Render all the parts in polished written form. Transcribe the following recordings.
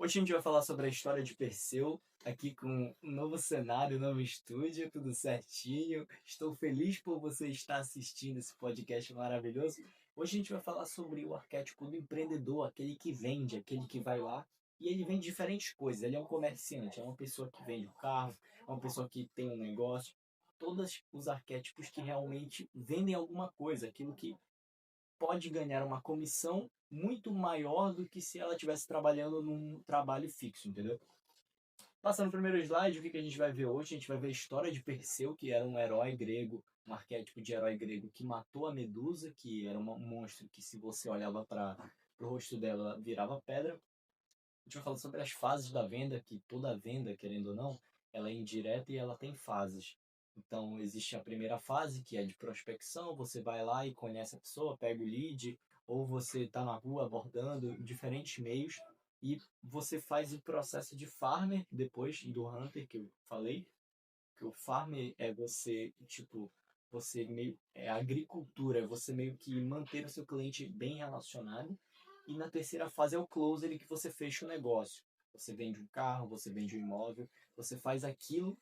Hoje a gente vai falar sobre a história de Perseu, aqui com um novo cenário, um novo estúdio, tudo certinho. Estou feliz por você estar assistindo esse podcast maravilhoso. Hoje a gente vai falar sobre o arquétipo do empreendedor, aquele que vende, aquele que vai lá e ele vende diferentes coisas. Ele é um comerciante, é uma pessoa que vende um carro, é uma pessoa que tem um negócio. Todos os arquétipos que realmente vendem alguma coisa, aquilo que pode ganhar uma comissão muito maior do que se ela estivesse trabalhando num trabalho fixo, entendeu? Passando o primeiro slide, o que a gente vai ver hoje? A gente vai ver a história de Perseu, que era um herói grego, um arquétipo de herói grego que matou a Medusa, que era um monstro que, se você olhava para o rosto dela, virava pedra. A gente vai falar sobre as fases da venda, que toda venda, querendo ou não, ela é indireta e ela tem fases. Então, existe a primeira fase, que é de prospecção, você vai lá e conhece a pessoa, pega o lead, ou você está na rua abordando diferentes meios, e você faz o processo de farmer depois do hunter, que eu falei, que o farmer é você, tipo, você meio, é agricultura, é você meio que manter o seu cliente bem relacionado, e na terceira fase é o closer, que você fecha o negócio. Você vende um carro, você vende um imóvel, você faz aquilo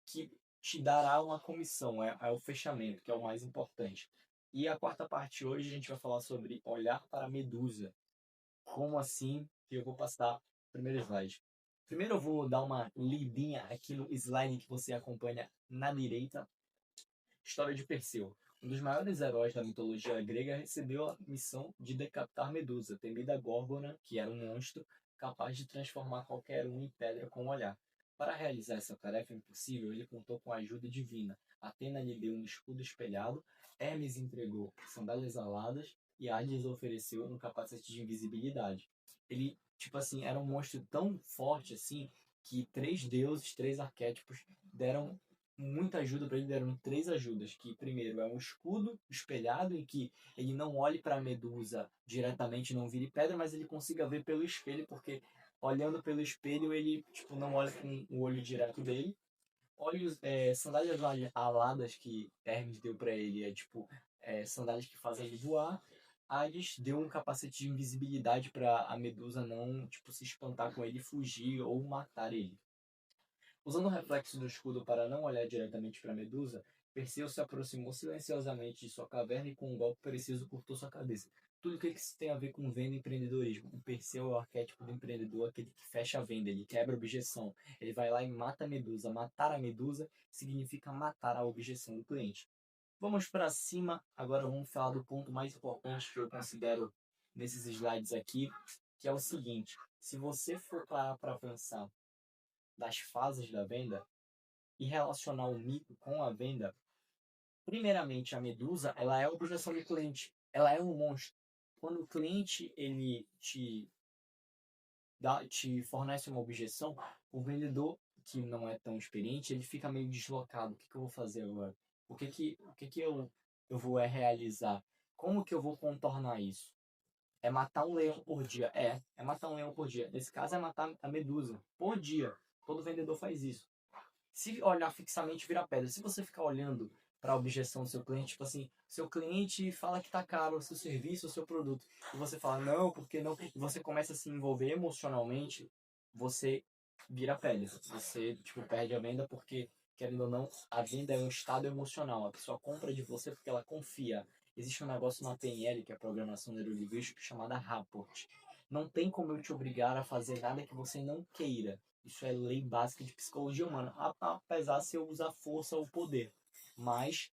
que te dará uma comissão, é o fechamento, que é o mais importante. E a quarta parte hoje a gente vai falar sobre olhar para a Medusa. Como assim? Que eu vou passar o primeiro slide. Primeiro eu vou dar uma lidinha aqui no slide que você acompanha na direita. História de Perseu. Um dos maiores heróis da mitologia grega recebeu a missão de decapitar Medusa, temida Górgona, que era um monstro capaz de transformar qualquer um em pedra com o olhar. Para realizar essa tarefa impossível, ele contou com a ajuda divina. Atena lhe deu um escudo espelhado, Hermes entregou sandálias aladas e Hades ofereceu um capacete de invisibilidade. Ele, tipo assim, era um monstro tão forte assim que três deuses, três arquétipos deram muita ajuda para ele, deram três ajudas, que primeiro é um escudo espelhado em que ele não olhe para a Medusa diretamente, não vire pedra, mas ele consiga ver pelo espelho, porque olhando pelo espelho ele tipo não olha com o olho direto dele. Olhos, sandálias aladas que Hermes deu para ele, é tipo sandálias que fazem ele voar. Ares deu um capacete de invisibilidade para a Medusa não tipo se espantar com ele, fugir ou matar ele. Usando o reflexo do escudo para não olhar diretamente para Medusa, Perseu se aproximou silenciosamente de sua caverna e com um golpe preciso cortou sua cabeça. Tudo o que isso tem a ver com venda e empreendedorismo. O Perseu é o arquétipo do empreendedor, aquele que fecha a venda, ele quebra a objeção. Ele vai lá e mata a Medusa. Matar a Medusa significa matar a objeção do cliente. Vamos para cima, agora vamos falar do ponto mais importante que eu considero nesses slides aqui, que é o seguinte: se você for parar para pensar das fases da venda e relacionar o mito com a venda, primeiramente a Medusa, ela é a objeção do cliente, ela é um monstro. Quando o cliente ele te fornece uma objeção, o vendedor que não é tão experiente, ele fica meio deslocado. O que eu vou fazer agora? O que eu vou realizar? Como que eu vou contornar isso? É matar um leão por dia? É matar um leão por dia. Nesse caso é matar a Medusa por dia. Todo vendedor faz isso. Se olhar fixamente, vira pedra. Se você ficar olhando para a objeção do seu cliente, tipo assim, seu cliente fala que tá caro o seu serviço, o seu produto, e você fala, não, porque não? E você começa a se envolver emocionalmente, você vira pedra. Você, tipo, perde a venda porque, querendo ou não, a venda é um estado emocional. A pessoa compra de você porque ela confia. Existe um negócio na PNL, que é a Programação Neurolinguística, chamada Rapport. Não tem como eu te obrigar a fazer nada que você não queira. Isso é lei básica de psicologia humana, apesar de eu usar força ou poder. Mas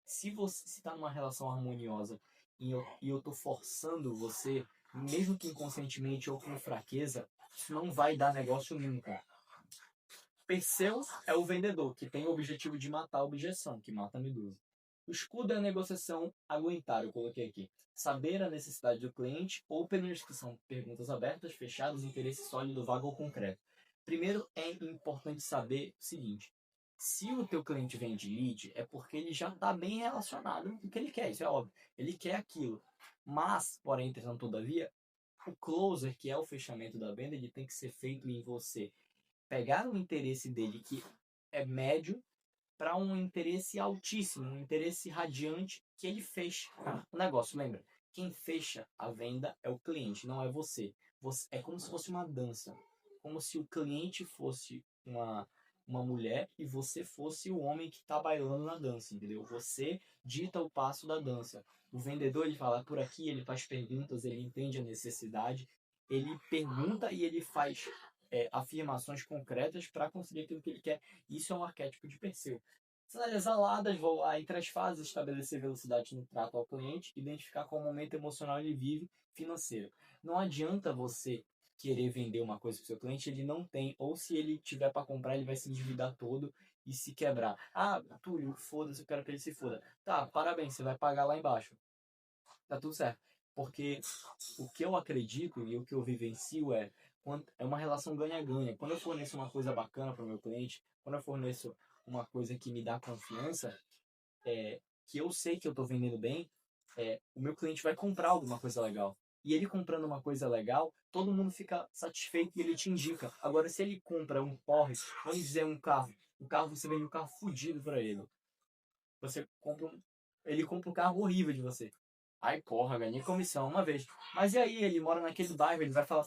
se você está numa relação harmoniosa e eu estou forçando você, mesmo que inconscientemente ou com fraqueza, isso não vai dar negócio nunca. Perseu é o vendedor, que tem o objetivo de matar a objeção, que mata a Medusa. O escudo é a negociação aguentar, eu coloquei aqui. Saber a necessidade do cliente, openers, que são perguntas abertas, fechadas, interesse sólido, vago ou concreto. Primeiro, é importante saber o seguinte: se o teu cliente vende lead, é porque ele já está bem relacionado com o que ele quer, isso é óbvio. Ele quer aquilo. Mas, porém, entretanto, todavia, o closer, que é o fechamento da venda, ele tem que ser feito em você pegar o interesse dele, que é médio, para um interesse altíssimo, um interesse radiante, que ele fecha o negócio. Lembra? Quem fecha a venda é o cliente, não é você. É como se fosse uma dança. Como se o cliente fosse uma mulher e você fosse o homem que está bailando na dança, entendeu? Você dita o passo da dança. O vendedor, ele fala por aqui, ele faz perguntas, ele entende a necessidade, ele pergunta e ele faz afirmações concretas para conseguir aquilo que ele quer. Isso é um arquétipo de Perseu. As áreas aladas vão lá entre as fases, estabelecer velocidade no trato ao cliente, identificar qual momento emocional ele vive, financeiro. Não adianta você querer vender uma coisa para o seu cliente, ele não tem, ou se ele tiver para comprar, ele vai se endividar todo e se quebrar. Ah, Túlio, foda-se, eu quero que ele se foda. Tá, parabéns, você vai pagar lá embaixo. Tá tudo certo. Porque o que eu acredito e o que eu vivencio é uma relação ganha-ganha. Quando eu forneço uma coisa bacana para o meu cliente, quando eu forneço uma coisa que me dá confiança, que eu sei que eu estou vendendo bem, o meu cliente vai comprar alguma coisa legal. E ele comprando uma coisa legal, todo mundo fica satisfeito e ele te indica. Agora, se ele compra um Porsche, vamos dizer um carro você vende um carro fodido para ele. Você compra ele compra um carro horrível de você. Aí, porra, ganhei comissão uma vez. Mas e aí, ele mora naquele bairro, ele vai falar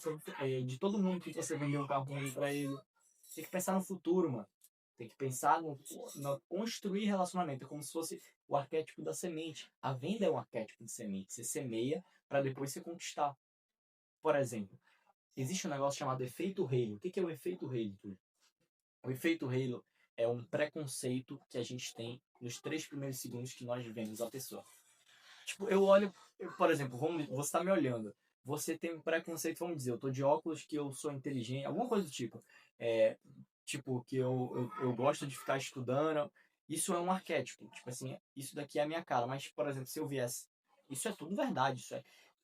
de todo mundo que você vendeu um carro ruim pra ele. Tem que pensar no futuro, mano. Tem que pensar no construir relacionamento. É como se fosse o arquétipo da semente. A venda é um arquétipo de semente. Você semeia para depois você conquistar. Por exemplo, existe um negócio chamado efeito Halo. O que é o efeito Halo, Túlio? O efeito Halo é um preconceito que a gente tem nos 3 primeiros segundos que nós vemos a pessoa. Tipo, por exemplo, você tá me olhando. Você tem um preconceito, vamos dizer, eu tô de óculos que eu sou inteligente, alguma coisa do tipo. É, tipo, que eu gosto de ficar estudando. Isso é um arquétipo. Tipo assim, isso daqui é a minha cara. Mas, por exemplo, se eu viesse. Isso é tudo verdade.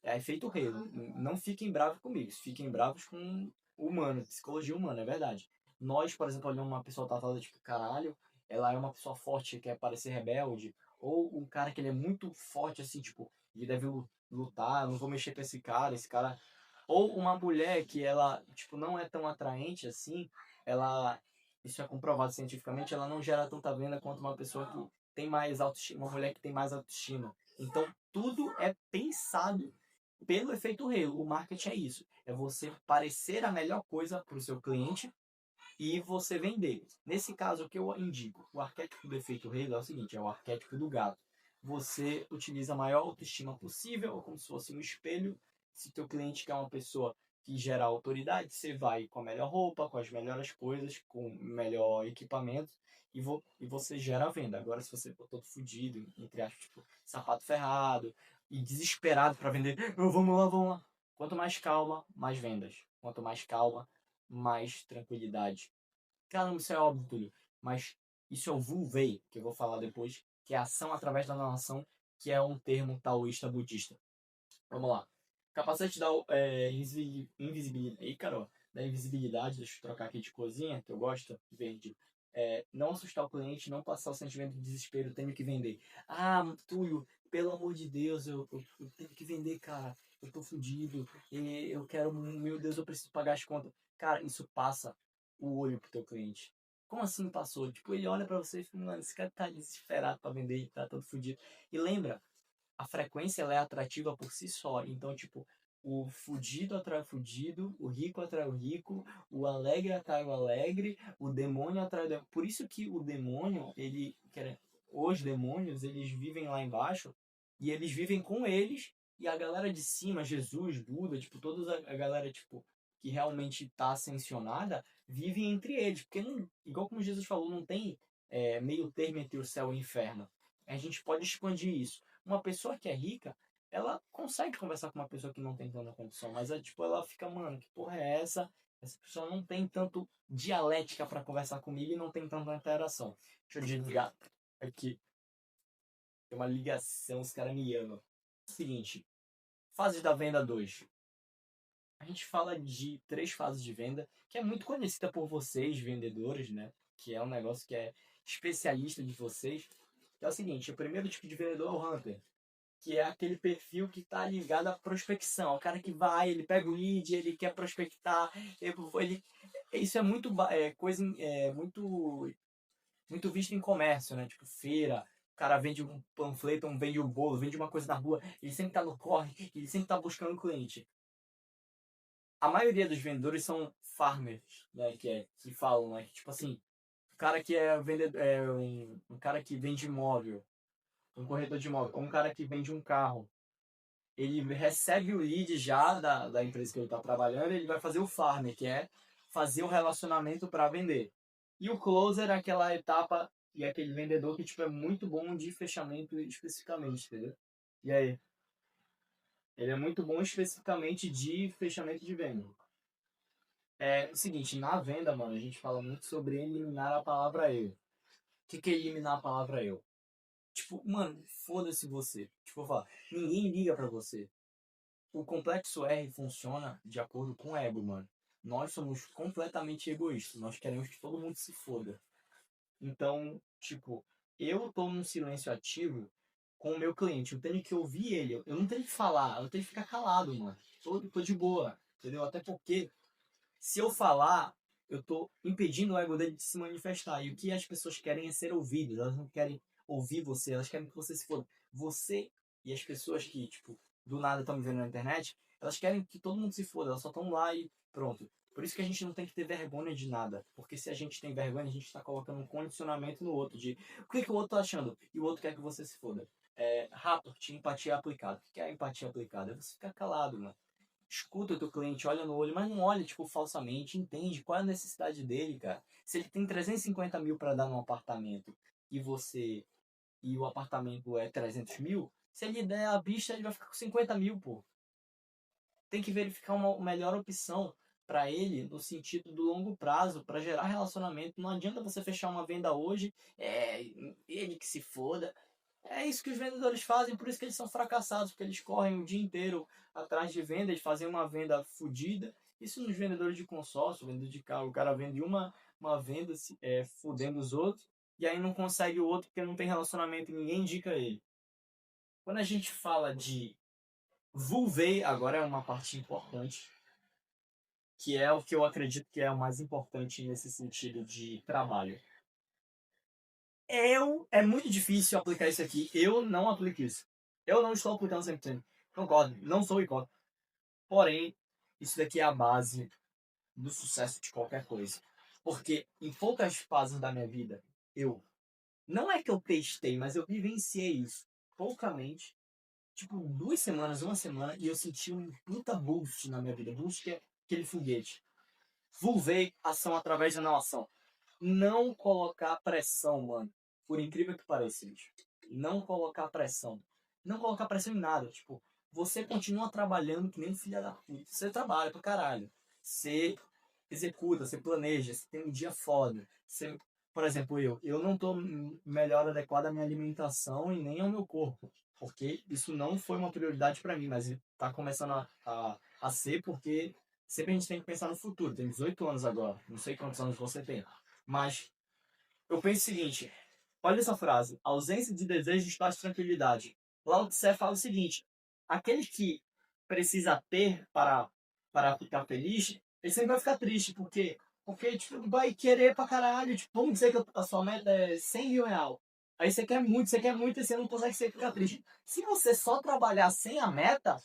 É efeito Halo. Não fiquem bravos comigo. Fiquem bravos com o humano, psicologia humana, é verdade. Nós, por exemplo, olhamos uma pessoa tratada tipo, caralho, ela é uma pessoa forte, quer parecer rebelde ou um cara que ele é muito forte, assim, tipo, ele deve lutar, eu não vou mexer com esse cara. Ou uma mulher que ela, tipo, não é tão atraente assim, ela, isso é comprovado cientificamente, ela não gera tanta venda quanto uma pessoa que tem mais autoestima, uma mulher que tem mais autoestima. Então, tudo é pensado pelo efeito Halo. O marketing é isso. É você parecer a melhor coisa para o seu cliente e você vender. Nesse caso, o que eu indico? O arquétipo do efeito Halo é o seguinte, é o arquétipo do gato. Você utiliza a maior autoestima possível, como se fosse um espelho. Se teu cliente quer uma pessoa que gera autoridade, você vai com a melhor roupa, com as melhores coisas, com o melhor equipamento e você gera a venda. Agora, se você for todo fudido, entre aspas, tipo, sapato ferrado e desesperado para vender, vamos lá, vamos lá. Quanto mais calma, mais vendas. Quanto mais calma, mais tranquilidade. Caramba, isso é óbvio, Túlio. Mas isso é o Wu-Wei, que eu vou falar depois, que é ação através da nação, que é um termo taoísta budista. Vamos lá. Capacete da invisibilidade. Ih, cara, da invisibilidade, deixa eu trocar aqui de cozinha, que eu gosto, verde. Não assustar o cliente, não passar o sentimento de desespero, tenho que vender. Ah, Túlio, pelo amor de Deus, eu tenho que vender, cara. Eu tô fudido, eu quero, meu Deus, eu preciso pagar as contas. Cara, isso passa o olho pro teu cliente. Como assim passou? Tipo, ele olha pra você e fala, mano, esse cara tá desesperado pra vender, tá todo fudido. E lembra, a frequência ela é atrativa por si só. Então, tipo, o fudido atrai o fudido, o rico atrai o rico, o alegre atrai o alegre, o demônio atrai o demônio. Por isso que o demônio, os demônios, eles vivem lá embaixo e eles vivem com eles e a galera de cima, Jesus, Buda, tipo, toda a galera, tipo, que realmente está ascensionada, vive entre eles. Porque, igual como Jesus falou, não tem meio termo entre o céu e o inferno. A gente pode expandir isso. Uma pessoa que é rica, ela consegue conversar com uma pessoa que não tem tanta condição, mas tipo, ela fica, mano, que porra é essa? Essa pessoa não tem tanto dialética para conversar comigo e não tem tanta interação. Deixa eu desligar aqui. Tem uma ligação, os caras me amam. Seguinte, fase da venda 2. A gente fala de 3 fases de venda, que é muito conhecida por vocês, vendedores, né? Que é um negócio que é especialista de vocês. Que é o seguinte, o primeiro tipo de vendedor é o Hunter, que é aquele perfil que está ligado à prospecção. O cara que vai, ele pega o lead, ele quer prospectar, isso é muito coisa muito visto em comércio, né? Tipo feira, o cara vende um panfleto, vende um bolo, vende uma coisa na rua, ele sempre está no corre, ele sempre está buscando cliente. a maioria dos vendedores são farmers, né? Que falam, né? Tipo assim, o cara que é vendedor, um cara que vende imóvel, um corretor de imóvel, ou um cara que vende um carro. Ele recebe o lead já da empresa que ele está trabalhando, ele vai fazer o farmer, que é fazer o relacionamento para vender. E o closer é aquela etapa e aquele vendedor que tipo, é muito bom de fechamento especificamente, entendeu? E aí? Ele é muito bom especificamente de fechamento de venda. É o seguinte, na venda, mano, a gente fala muito sobre eliminar a palavra eu. O que é eliminar a palavra eu? Tipo, mano, foda-se você. Tipo, eu falo, ninguém liga pra você. O complexo R funciona de acordo com o ego, mano. Nós somos completamente egoístas. Nós queremos que todo mundo se foda. Então, tipo, eu tô num silêncio ativo com o meu cliente. Eu tenho que ouvir ele. Eu não tenho que falar. Eu tenho que ficar calado, mano. Tô de boa. Entendeu? Até porque, se eu falar, eu tô impedindo o ego dele de se manifestar. E o que as pessoas querem é ser ouvidas. Elas não querem ouvir você. Elas querem que você se foda. Você e as pessoas que, tipo, do nada estão me vendo na internet, elas querem que todo mundo se foda. Elas só estão lá e pronto. Por isso que a gente não tem que ter vergonha de nada. Porque se a gente tem vergonha, a gente está colocando um condicionamento no outro de o que o outro tá achando. E o outro quer que você se foda. Rapport, empatia aplicada. O que é empatia aplicada? É você ficar calado, mano. Escuta o teu cliente, olha no olho, mas não olha, tipo, falsamente, entende qual é a necessidade dele, cara. Se ele tem 350 mil para dar num apartamento e o apartamento é 300 mil, se ele der a vista, ele vai ficar com 50 mil, pô. Tem que verificar uma melhor opção para ele no sentido do longo prazo, para gerar relacionamento. Não adianta você fechar uma venda hoje, ele que se foda. É isso que os vendedores fazem, por isso que eles são fracassados, porque eles correm o dia inteiro atrás de venda, eles fazem uma venda fodida. Isso nos vendedores de consórcio, vendedor de carro, o cara vende uma venda fudendo os outros, e aí não consegue o outro porque não tem relacionamento e ninguém indica ele. Quando a gente fala de Vulvei, agora é uma parte importante, que é o que eu acredito que é o mais importante nesse sentido de trabalho. É muito difícil aplicar isso aqui. Eu não aplico isso. Eu não estou aplicando 100%. Concordo, não sou hipócrita. Porém, isso daqui é a base do sucesso de qualquer coisa. Porque em poucas fases da minha vida, não é que eu testei, mas eu vivenciei isso. Poucamente, tipo, 2 semanas, uma semana, e eu senti um puta boost na minha vida. Boost que é aquele foguete. Vulvei ação através da não ação. Não colocar pressão, mano. Por incrível que pareça, bicho. Não colocar pressão. Não colocar pressão em nada. Tipo, você continua trabalhando que nem filha da puta. Você trabalha pra caralho. Você executa, você planeja, você tem um dia foda. Você, por exemplo, eu não tô melhor adequado à minha alimentação e nem ao meu corpo. Porque isso não foi uma prioridade pra mim, mas tá começando a ser porque sempre a gente tem que pensar no futuro. Tem 18 anos agora. Não sei quantos anos você tem. Mas eu penso o seguinte, olha essa frase, ausência de desejo de paz e tranquilidade. Lao Tse fala o seguinte, aquele que precisa ter para ficar feliz, ele sempre vai ficar triste, porque tipo, vai querer pra caralho, tipo, vamos dizer que a sua meta é 100 mil reais. Aí você quer muito e você não consegue ficar triste. Se você só trabalhar sem a meta,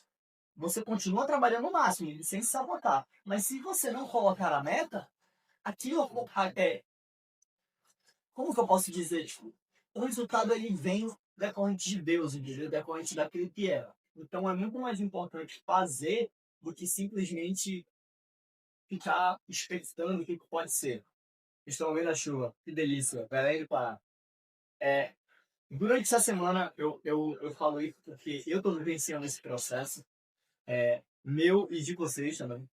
você continua trabalhando no máximo, sem se sabotar. Mas se você não colocar a meta, aquilo como que eu posso dizer, tipo, o resultado ele vem decorrente de Deus, entendeu? Decorrente daquilo que é. Então é muito mais importante fazer do que simplesmente ficar expectando o que pode ser. Estão vendo a chuva, que delícia, Belém do Pará. É, durante essa semana eu falo isso porque eu estou vivenciando esse processo, meu e de vocês também,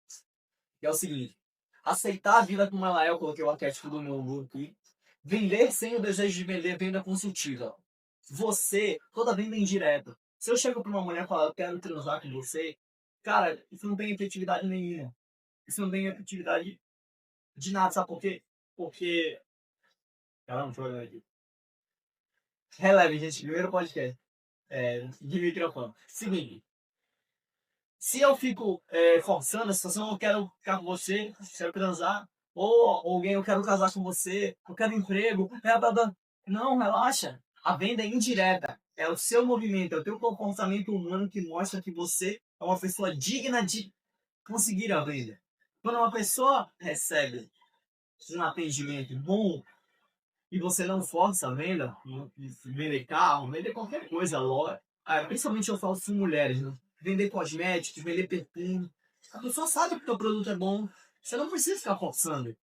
que é o seguinte, aceitar a vida como ela é, eu coloquei o arquétipo do meu mundo aqui, vender sem o desejo de vender, venda consultiva. Você, toda venda indireta. Se eu chego pra uma mulher e falar, eu quero transar com você, cara, isso não tem efetividade nenhuma. Isso não tem efetividade de nada, sabe por quê? Porque. Caramba, deixa eu olhar aqui. Releve, gente, primeiro podcast. De microfone. Seguinte, se eu fico forçando a situação, eu quero ficar com você, quero transar, ou alguém, eu quero casar com você, eu quero emprego, blá, blá. Não, relaxa. A venda é indireta. É o seu movimento, é o teu comportamento humano que mostra que você é uma pessoa digna de conseguir a venda. Quando uma pessoa recebe um atendimento bom e você não força a venda, vender carro, vender qualquer coisa, loja, principalmente eu falo com mulheres, né? Vender cosméticos, vender perfume. A pessoa sabe que o teu produto é bom, você não precisa ficar forçando.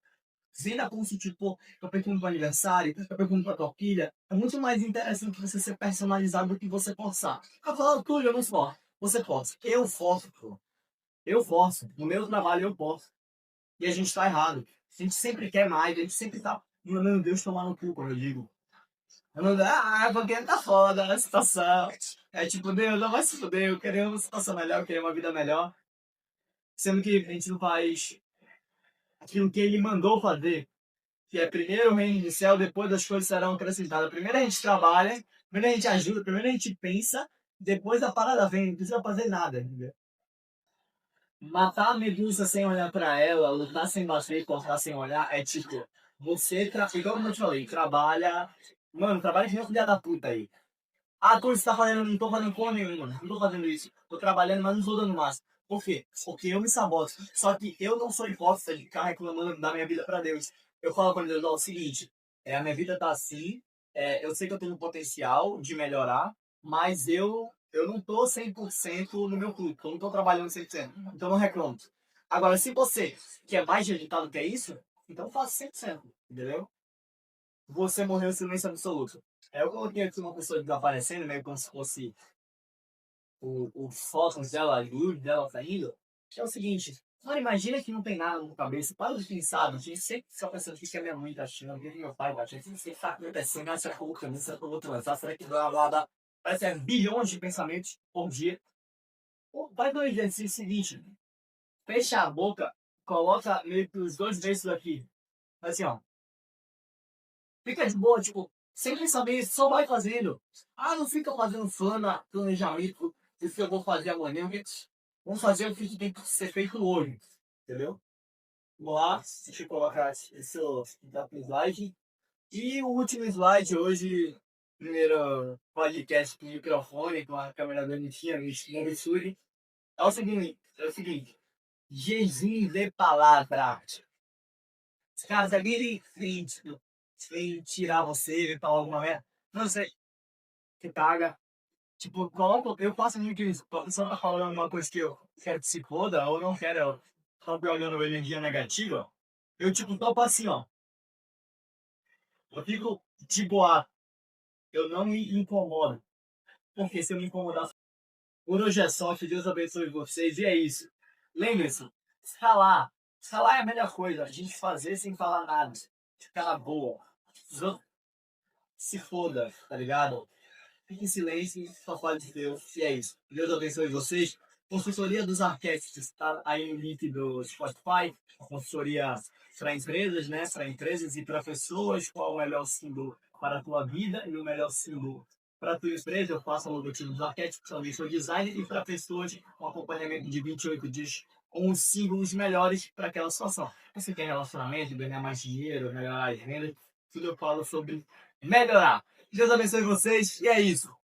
Venda como se, tipo, eu pergunto para aniversário, eu pergunto para tua filha. É muito mais interessante você ser personalizado do que você forçar. Eu falo, tudo, eu não forço. Você força. Eu forço, pô. Eu forço. No meu trabalho eu forço. E a gente tá errado. A gente sempre quer mais, a gente sempre tá. Meu Deus, tomar no cu, como eu digo. Eu não porque tá foda a situação. É tipo, Deus, não vai se fuder, eu queria uma situação melhor, eu queria uma vida melhor. Sendo que a gente não faz aquilo que ele mandou fazer. Que é primeiro o reino do céu, depois as coisas serão acrescentadas. Primeiro a gente trabalha, primeiro a gente ajuda, primeiro a gente pensa, depois a parada vem, não precisa fazer nada, entendeu? Matar a medusa sem olhar pra ela, lutar sem bater e cortar sem olhar, é tipo, você, igual como eu te falei, trabalha. Mano, trabalha que nem um filho da puta aí. Ah, tu está fazendo, não tô fazendo porra nenhuma, não tô fazendo isso. Tô trabalhando, mas não tô dando massa. Por quê? Porque eu me saboto. Só que eu não sou hipócrita de ficar reclamando da minha vida pra Deus. Eu falo pra Deus, ó, é o seguinte, a minha vida tá assim, eu sei que eu tenho um potencial de melhorar, mas eu não tô 100% no meu clube, eu não tô trabalhando 100%, então eu não reclamo. Agora, se você quer mais resultado que é isso, então faça 100%, entendeu? Você morreu em silêncio absoluto. Eu coloquei aqui uma pessoa desaparecendo, meio como se fosse os fótons dela, a luz dela saindo. Que é o seguinte, mano, imagina que não tem nada na cabeça. Para de pensar, a gente sempre só pensando o que a minha mãe tá achando, o que meu pai tá achando, o que tá acontecendo, será que eu vou caminhar, será que eu vou transar, será que blá blá blá. Parece que é bilhões de pensamentos por dia. Pô, vai do exercício seguinte, fecha a boca, coloca meio que os dois versos aqui. Assim, ó. Fica de boa, tipo, sem saber, só vai fazendo. Ah, não fica fazendo planejamento do que eu vou fazer amanhã. Vamos fazer o que tem que ser feito hoje. Entendeu? Vamos lá, deixa eu colocar esse slide. E o último slide hoje, primeiro podcast com microfone, com a câmera bonitinha no estúdio. É o seguinte, Jesus de palavra. Os caras ali vem tirar você, vem falar alguma merda. Não sei, que paga. Tipo, coloca, eu faço muito isso. A pessoa tá falando alguma coisa que eu quero que se foda, ou não quero, eu tô olhando energia negativa. Eu, tipo, topo assim, ó. Eu fico de boa. Eu não me incomodo. Porque se eu me incomodar, por hoje é só, que Deus abençoe vocês. E é isso. Lembre-se, escalar. Escalar é a melhor coisa. A gente fazer sem falar nada. Ficar na boa. Se foda, tá ligado? Fique em silêncio, só fale de Deus. E é isso. Deus abençoe vocês. Consultoria dos arquétipos, tá aí no link do Spotify. Consultoria para empresas, né? Para empresas e para pessoas. Qual o melhor símbolo para a tua vida e o melhor símbolo para a tua empresa? Eu faço o logotipo dos arquétipos, também sou designer. E para pessoas, um acompanhamento de 28 dias com os símbolos melhores para aquela situação. Você quer relacionamento, ganhar mais dinheiro, melhorar as vendas? Tudo eu falo sobre melhorar. Deus abençoe vocês e é isso.